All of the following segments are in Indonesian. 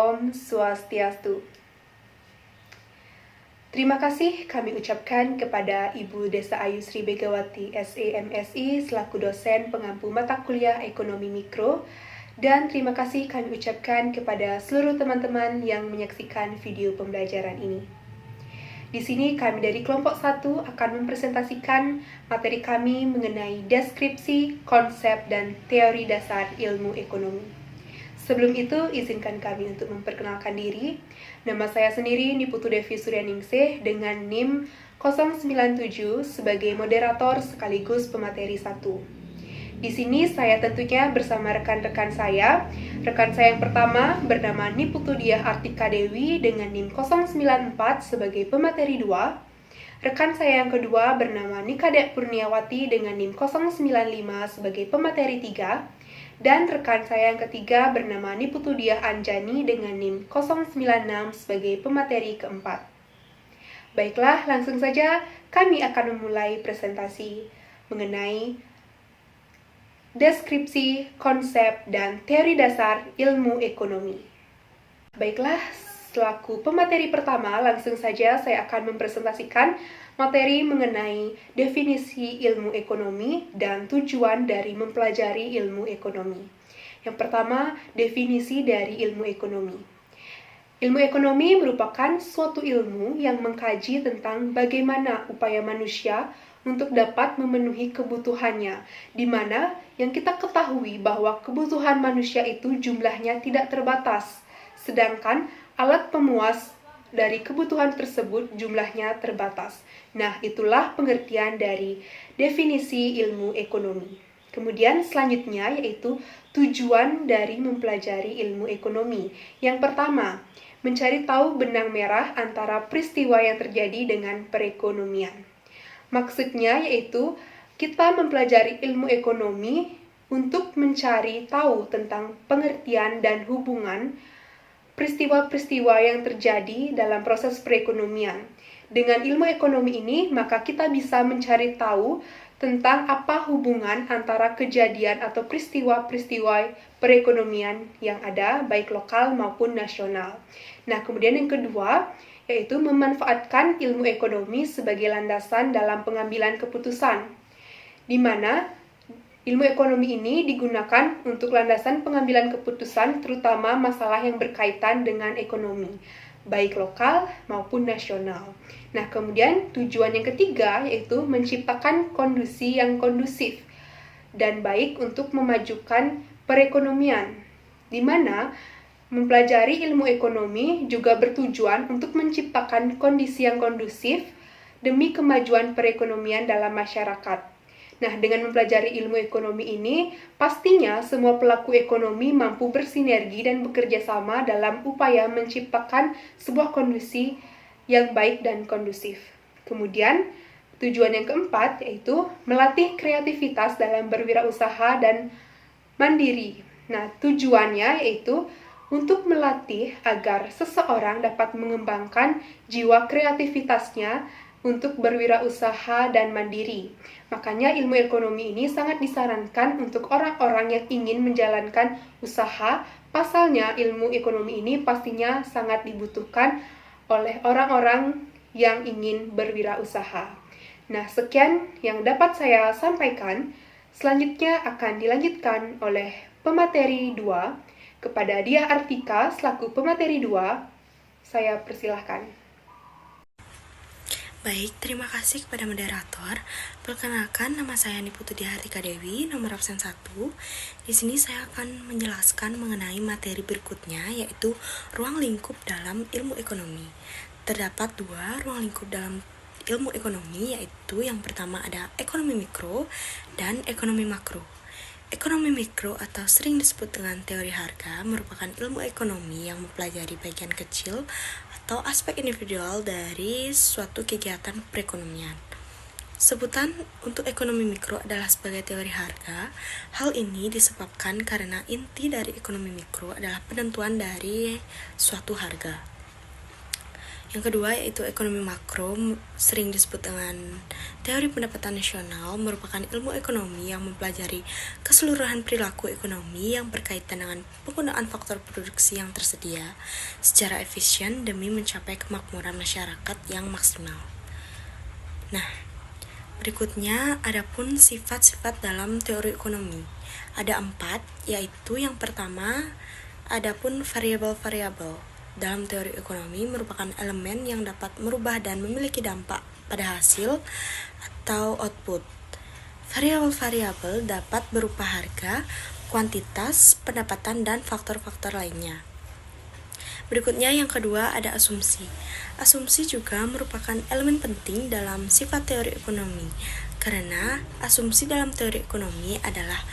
Om Swastiastu. Terima kasih kami ucapkan kepada Ibu Desa Ayu Sri Begawati SAMSI selaku dosen pengampu mata kuliah Ekonomi Mikro, dan terima kasih kami ucapkan kepada seluruh teman-teman yang menyaksikan video pembelajaran ini. Di sini kami dari kelompok 1 akan mempresentasikan materi kami mengenai deskripsi, konsep, dan teori dasar ilmu ekonomi. Sebelum itu, izinkan kami untuk memperkenalkan diri. Nama saya sendiri Niputu Devi Suryaningsih dengan NIM 097 sebagai moderator sekaligus pemateri 1. Di sini saya tentunya bersama rekan-rekan saya. Rekan saya yang pertama bernama Niputu Diah Artika Dewi dengan NIM 094 sebagai pemateri 2. Rekan saya yang kedua bernama Nikadek Purniawati dengan NIM 095 sebagai pemateri 3. Dan rekan saya yang ketiga bernama Niputu Diah Anjani dengan NIM 096 sebagai pemateri keempat. Baiklah, langsung saja kami akan memulai presentasi mengenai deskripsi, konsep, dan teori dasar ilmu ekonomi. Baiklah, selaku pemateri pertama, langsung saja saya akan mempresentasikan materi mengenai definisi ilmu ekonomi dan tujuan dari mempelajari ilmu ekonomi. Yang pertama, definisi dari ilmu ekonomi. Ilmu ekonomi merupakan suatu ilmu yang mengkaji tentang bagaimana upaya manusia untuk dapat memenuhi kebutuhannya, di mana yang kita ketahui bahwa kebutuhan manusia itu jumlahnya tidak terbatas, sedangkan alat pemuas dari kebutuhan tersebut jumlahnya terbatas. Nah, itulah pengertian dari definisi ilmu ekonomi. Kemudian selanjutnya yaitu tujuan dari mempelajari ilmu ekonomi. Yang pertama, mencari tahu benang merah antara peristiwa yang terjadi dengan perekonomian. Maksudnya yaitu kita mempelajari ilmu ekonomi untuk mencari tahu tentang pengertian dan hubungan peristiwa-peristiwa yang terjadi dalam proses perekonomian. Dengan ilmu ekonomi ini, maka kita bisa mencari tahu tentang apa hubungan antara kejadian atau peristiwa-peristiwa perekonomian yang ada, baik lokal maupun nasional. Nah, kemudian yang kedua, yaitu memanfaatkan ilmu ekonomi sebagai landasan dalam pengambilan keputusan, di mana ilmu ekonomi ini digunakan untuk landasan pengambilan keputusan, terutama masalah yang berkaitan dengan ekonomi, baik lokal maupun nasional. Nah, kemudian tujuan yang ketiga yaitu menciptakan kondisi yang kondusif dan baik untuk memajukan perekonomian, di mana mempelajari ilmu ekonomi juga bertujuan untuk menciptakan kondisi yang kondusif demi kemajuan perekonomian dalam masyarakat. Nah, dengan mempelajari ilmu ekonomi ini, pastinya semua pelaku ekonomi mampu bersinergi dan bekerja sama dalam upaya menciptakan sebuah kondisi yang baik dan kondusif. Kemudian, tujuan yang keempat yaitu melatih kreativitas dalam berwirausaha dan mandiri. Nah, tujuannya yaitu untuk melatih agar seseorang dapat mengembangkan jiwa kreativitasnya untuk berwirausaha dan mandiri. Makanya ilmu ekonomi ini sangat disarankan untuk orang-orang yang ingin menjalankan usaha. Pasalnya ilmu ekonomi ini pastinya sangat dibutuhkan oleh orang-orang yang ingin berwirausaha. Nah, sekian yang dapat saya sampaikan. Selanjutnya akan dilanjutkan oleh pemateri 2 kepada Diah Artika selaku pemateri 2. Saya persilahkan. Baik, terima kasih kepada moderator. Perkenalkan, nama saya Niputu Diah Artika Dewi, nomor absen 1. Di sini saya akan menjelaskan mengenai materi berikutnya, yaitu ruang lingkup dalam ilmu ekonomi. Terdapat 2 ruang lingkup dalam ilmu ekonomi, yaitu yang pertama ada ekonomi mikro dan ekonomi makro. Ekonomi mikro atau sering disebut dengan teori harga merupakan ilmu ekonomi yang mempelajari bagian kecil atau aspek individual dari suatu kegiatan perekonomian. Sebutan untuk ekonomi mikro adalah sebagai teori harga. Hal ini disebabkan karena inti dari ekonomi mikro adalah penentuan dari suatu harga. Yang kedua yaitu ekonomi makro, sering disebut dengan teori pendapatan nasional, merupakan ilmu ekonomi yang mempelajari keseluruhan perilaku ekonomi yang berkaitan dengan penggunaan faktor produksi yang tersedia secara efisien demi mencapai kemakmuran masyarakat yang maksimal. Nah, berikutnya adapun sifat-sifat dalam teori ekonomi. Ada 4, yaitu yang pertama, adapun variabel-variabel dalam teori ekonomi merupakan elemen yang dapat merubah dan memiliki dampak pada hasil atau output. Variabel-variabel dapat berupa harga, kuantitas, pendapatan, dan faktor-faktor lainnya. Berikutnya yang kedua ada asumsi. Asumsi juga merupakan elemen penting dalam sifat teori ekonomi, karena asumsi dalam teori ekonomi adalah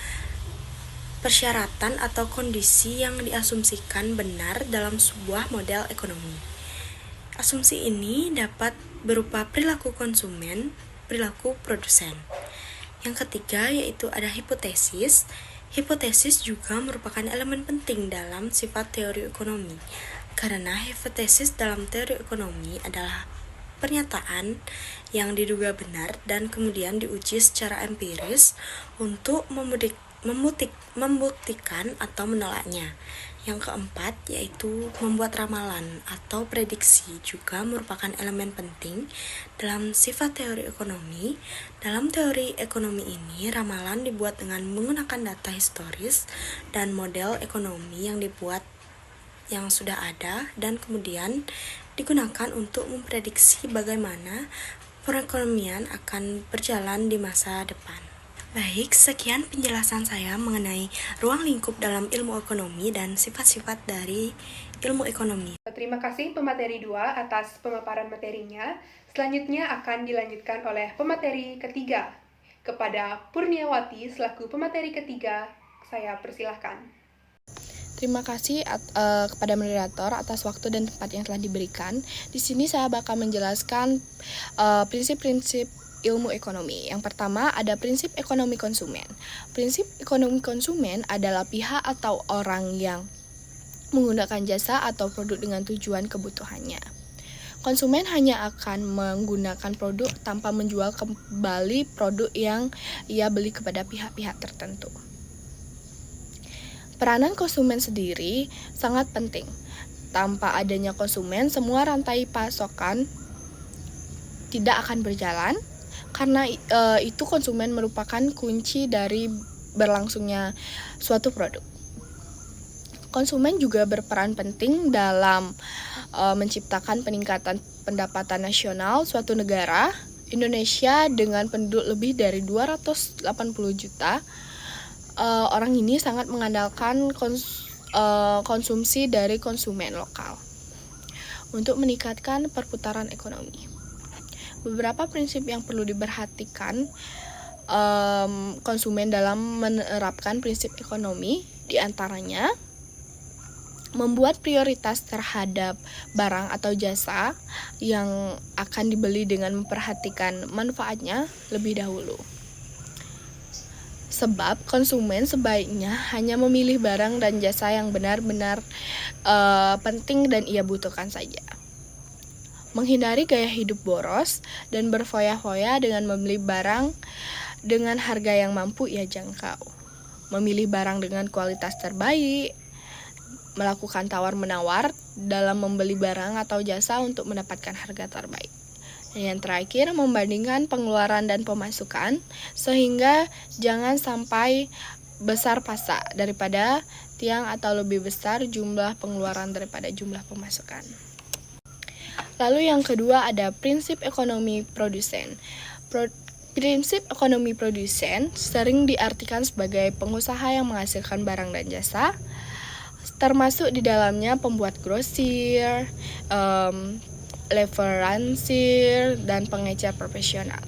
persyaratan atau kondisi yang diasumsikan benar dalam sebuah model ekonomi. Asumsi ini dapat berupa perilaku konsumen, perilaku produsen. Yang ketiga yaitu ada hipotesis. Hipotesis juga merupakan elemen penting dalam sifat teori ekonomi, karena hipotesis dalam teori ekonomi adalah pernyataan yang diduga benar dan kemudian diuji secara empiris untuk membuktikan atau menolaknya. Yang keempat yaitu membuat ramalan atau prediksi juga merupakan elemen penting dalam sifat teori ekonomi. Dalam teori ekonomi ini, ramalan dibuat dengan menggunakan data historis dan model ekonomi yang dibuat yang sudah ada dan kemudian digunakan untuk memprediksi bagaimana perekonomian akan berjalan di masa depan. Baik, sekian penjelasan saya mengenai ruang lingkup dalam ilmu ekonomi dan sifat-sifat dari ilmu ekonomi. Terima kasih pemateri 2 atas pemaparan materinya. Selanjutnya akan dilanjutkan oleh pemateri ketiga. Kepada Purniawati selaku pemateri ketiga, saya persilahkan. Terima kasih kepada moderator atas waktu dan tempat yang telah diberikan. Di sini saya bakal menjelaskan prinsip-prinsip ilmu ekonomi. Yang pertama ada prinsip ekonomi konsumen. Prinsip ekonomi konsumen adalah pihak atau orang yang menggunakan jasa atau produk dengan tujuan kebutuhannya. Konsumen hanya akan menggunakan produk tanpa menjual kembali produk yang ia beli kepada pihak-pihak tertentu. Peranan konsumen sendiri sangat penting. Tanpa adanya konsumen, semua rantai pasokan tidak akan berjalan, karena itu konsumen merupakan kunci dari berlangsungnya suatu produk. Konsumen juga berperan penting dalam menciptakan peningkatan pendapatan nasional suatu negara. Indonesia dengan penduduk lebih dari 280 juta, orang ini sangat mengandalkan konsumsi dari konsumen lokal untuk meningkatkan perputaran ekonomi. Beberapa prinsip yang perlu diperhatikan konsumen dalam menerapkan prinsip ekonomi, diantaranya membuat prioritas terhadap barang atau jasa yang akan dibeli dengan memperhatikan manfaatnya lebih dahulu. Sebab konsumen sebaiknya hanya memilih barang dan jasa yang benar-benar penting dan ia butuhkan saja. Menghindari gaya hidup boros dan berfoya-foya dengan membeli barang dengan harga yang mampu ia jangkau. Memilih barang dengan kualitas terbaik, melakukan tawar-menawar dalam membeli barang atau jasa untuk mendapatkan harga terbaik. Dan yang terakhir, membandingkan pengeluaran dan pemasukan sehingga jangan sampai besar pasak daripada tiang atau lebih besar jumlah pengeluaran daripada jumlah pemasukan. Lalu yang kedua ada prinsip ekonomi produsen. Prinsip ekonomi produsen sering diartikan sebagai pengusaha yang menghasilkan barang dan jasa, termasuk di dalamnya pembuat grosir, leveransir, dan pengecer profesional.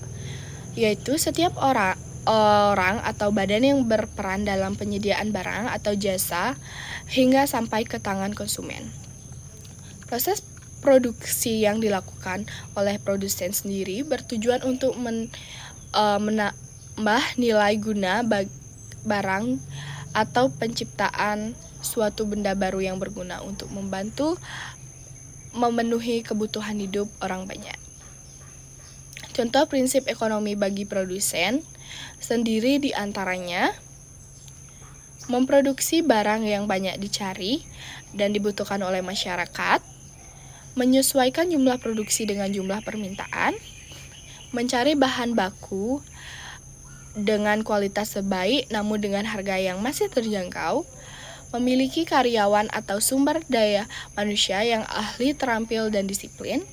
Yaitu setiap orang atau badan yang berperan dalam penyediaan barang atau jasa hingga sampai ke tangan konsumen. Proses produksi yang dilakukan oleh produsen sendiri bertujuan untuk menambah nilai guna barang atau penciptaan suatu benda baru yang berguna untuk membantu memenuhi kebutuhan hidup orang banyak. Contoh prinsip ekonomi bagi produsen sendiri diantaranya memproduksi barang yang banyak dicari dan dibutuhkan oleh masyarakat, menyesuaikan jumlah produksi dengan jumlah permintaan, mencari bahan baku dengan kualitas terbaik namun dengan harga yang masih terjangkau, memiliki karyawan atau sumber daya manusia yang ahli, terampil, dan disiplin,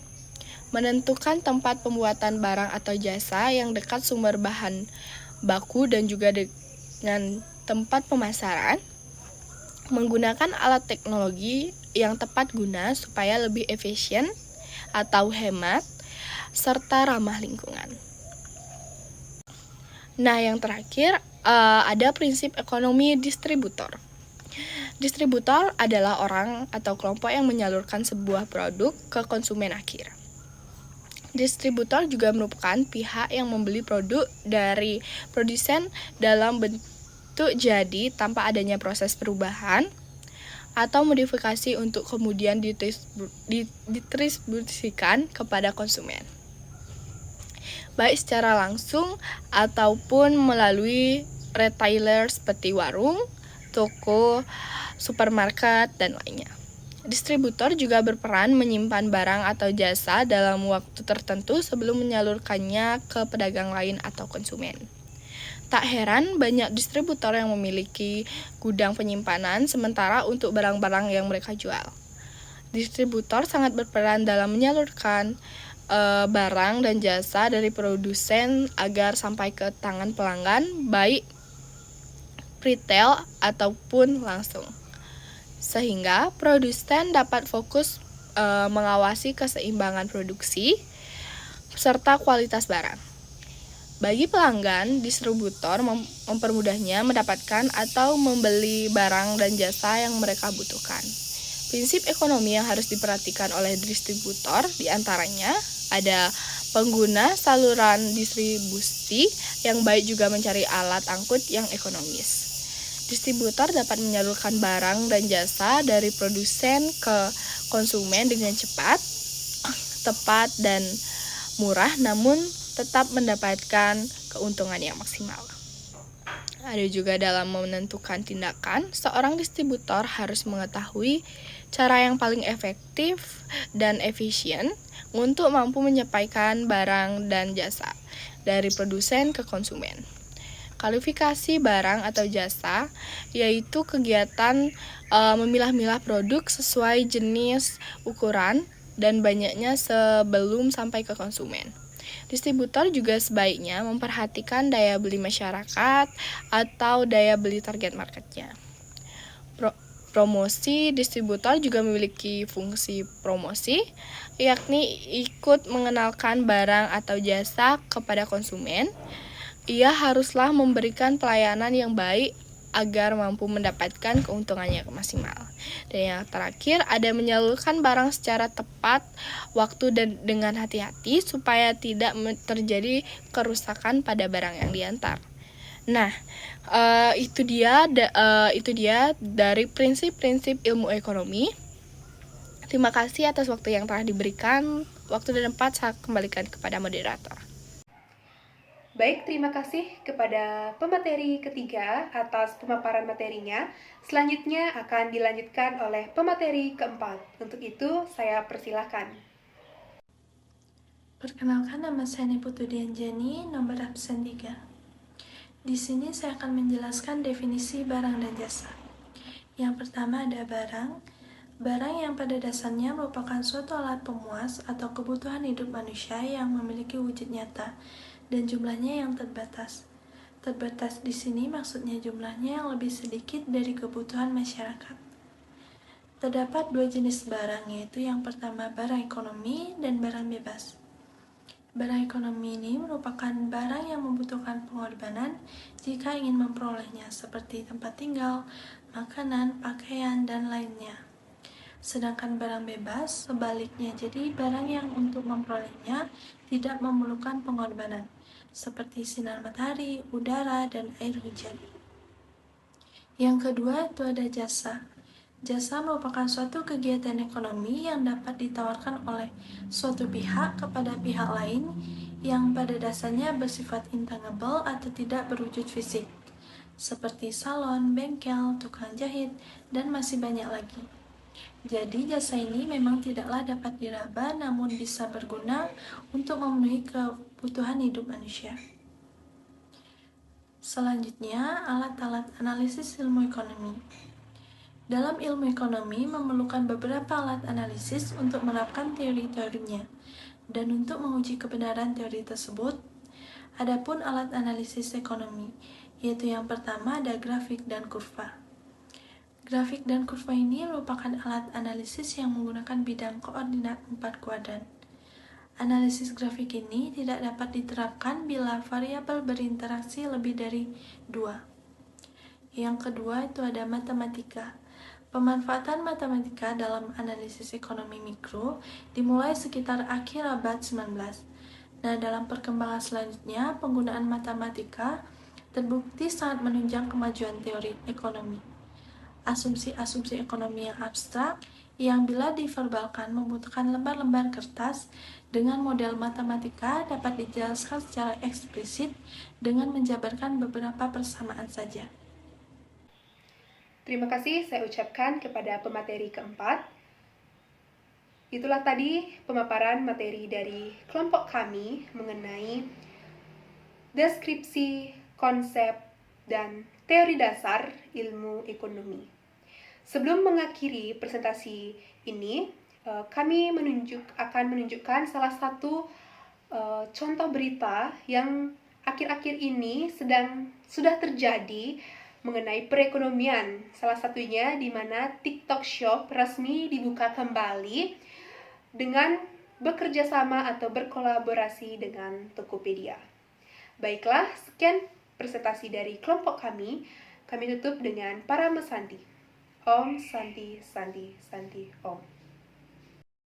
menentukan tempat pembuatan barang atau jasa yang dekat sumber bahan baku dan juga dengan tempat pemasaran, menggunakan alat teknologi yang tepat guna supaya lebih efisien atau hemat, serta ramah lingkungan. Nah, yang terakhir ada prinsip ekonomi distributor. Distributor adalah orang atau kelompok yang menyalurkan sebuah produk ke konsumen akhir. Distributor juga merupakan pihak yang membeli produk dari produsen dalam bentuk jadi tanpa adanya proses perubahan atau modifikasi untuk kemudian didistribusikan kepada konsumen, baik secara langsung ataupun melalui retailer seperti warung, toko, supermarket, dan lainnya. Distributor juga berperan menyimpan barang atau jasa dalam waktu tertentu sebelum menyalurkannya ke pedagang lain atau konsumen. Tak heran banyak distributor yang memiliki gudang penyimpanan sementara untuk barang-barang yang mereka jual. Distributor sangat berperan dalam menyalurkan barang dan jasa dari produsen agar sampai ke tangan pelanggan, baik retail ataupun langsung. Sehingga produsen dapat fokus mengawasi keseimbangan produksi serta kualitas barang. Bagi pelanggan, distributor mempermudahnya mendapatkan atau membeli barang dan jasa yang mereka butuhkan. Prinsip ekonomi yang harus diperhatikan oleh distributor diantaranya ada pengguna saluran distribusi yang baik juga mencari alat angkut yang ekonomis. Distributor dapat menyalurkan barang dan jasa dari produsen ke konsumen dengan cepat, tepat, dan murah, namun tetap mendapatkan keuntungan yang maksimal. Ada juga dalam menentukan tindakan, seorang distributor harus mengetahui cara yang paling efektif dan efisien untuk mampu menyampaikan barang dan jasa dari produsen ke konsumen. Kualifikasi barang atau jasa yaitu kegiatan memilah-milah produk sesuai jenis, ukuran, dan banyaknya sebelum sampai ke konsumen. Distributor juga sebaiknya memperhatikan daya beli masyarakat atau daya beli target marketnya. Promosi distributor juga memiliki fungsi promosi, yakni ikut mengenalkan barang atau jasa kepada konsumen. Ia haruslah memberikan pelayanan yang baik agar mampu mendapatkan keuntungannya maksimal. Dan yang terakhir, ada menyalurkan barang secara tepat waktu dan dengan hati-hati supaya tidak terjadi kerusakan pada barang yang diantar. Nah, itu dia dari prinsip-prinsip ilmu ekonomi. Terima kasih atas waktu yang telah diberikan. Waktu dan tempat saya kembalikan kepada moderator. Baik, terima kasih kepada pemateri ketiga atas pemaparan materinya. Selanjutnya akan dilanjutkan oleh pemateri keempat. Untuk itu, saya persilahkan. Perkenalkan, nama saya Niputu Dianjani, nomor absen 3. Di sini saya akan menjelaskan definisi barang dan jasa. Yang pertama ada barang. Barang yang pada dasarnya merupakan suatu alat pemuas atau kebutuhan hidup manusia yang memiliki wujud nyata dan jumlahnya yang terbatas. Terbatas di sini maksudnya jumlahnya yang lebih sedikit dari kebutuhan masyarakat. Terdapat dua jenis barang, yaitu yang pertama barang ekonomi dan barang bebas. Barang ekonomi ini merupakan barang yang membutuhkan pengorbanan jika ingin memperolehnya, seperti tempat tinggal, makanan, pakaian, dan lainnya. Sedangkan barang bebas sebaliknya, jadi barang yang untuk memperolehnya tidak memerlukan pengorbanan, seperti sinar matahari, udara, dan air hujan. Yang kedua itu ada jasa. Jasa merupakan suatu kegiatan ekonomi yang dapat ditawarkan oleh suatu pihak kepada pihak lain yang pada dasarnya bersifat intangible atau tidak berwujud fisik, seperti salon, bengkel, tukang jahit, dan masih banyak lagi. Jadi jasa ini memang tidaklah dapat diraba namun bisa berguna untuk memenuhi kebutuhan hidup manusia. Selanjutnya, alat-alat analisis ilmu ekonomi. Dalam ilmu ekonomi memerlukan beberapa alat analisis untuk menerapkan teori-teorinya dan untuk menguji kebenaran teori tersebut. Adapun alat analisis ekonomi, yaitu yang pertama ada grafik dan kurva. Grafik dan kurva ini merupakan alat analisis yang menggunakan bidang koordinat 4 kuadran. Analisis grafik ini tidak dapat diterapkan bila variabel berinteraksi lebih dari 2. Yang kedua itu ada matematika. Pemanfaatan matematika dalam analisis ekonomi mikro dimulai sekitar akhir abad 19. Nah, dalam perkembangan selanjutnya, penggunaan matematika terbukti sangat menunjang kemajuan teori ekonomi. Asumsi-asumsi ekonomi yang abstrak yang bila diverbalkan membutuhkan lembar-lembar kertas dengan model matematika dapat dijelaskan secara eksplisit dengan menjabarkan beberapa persamaan saja. Terima kasih saya ucapkan kepada pemateri keempat. Itulah tadi pemaparan materi dari kelompok kami mengenai deskripsi, konsep, dan teori dasar ilmu ekonomi. Sebelum mengakhiri presentasi ini, kami akan menunjukkan salah satu contoh berita yang akhir-akhir ini sudah terjadi mengenai perekonomian. Salah satunya di mana TikTok Shop resmi dibuka kembali dengan bekerja sama atau berkolaborasi dengan Tokopedia. Baiklah, sekian presentasi dari kelompok kami. Kami tutup dengan Parama Santi. Om Santi Santi Santi Om.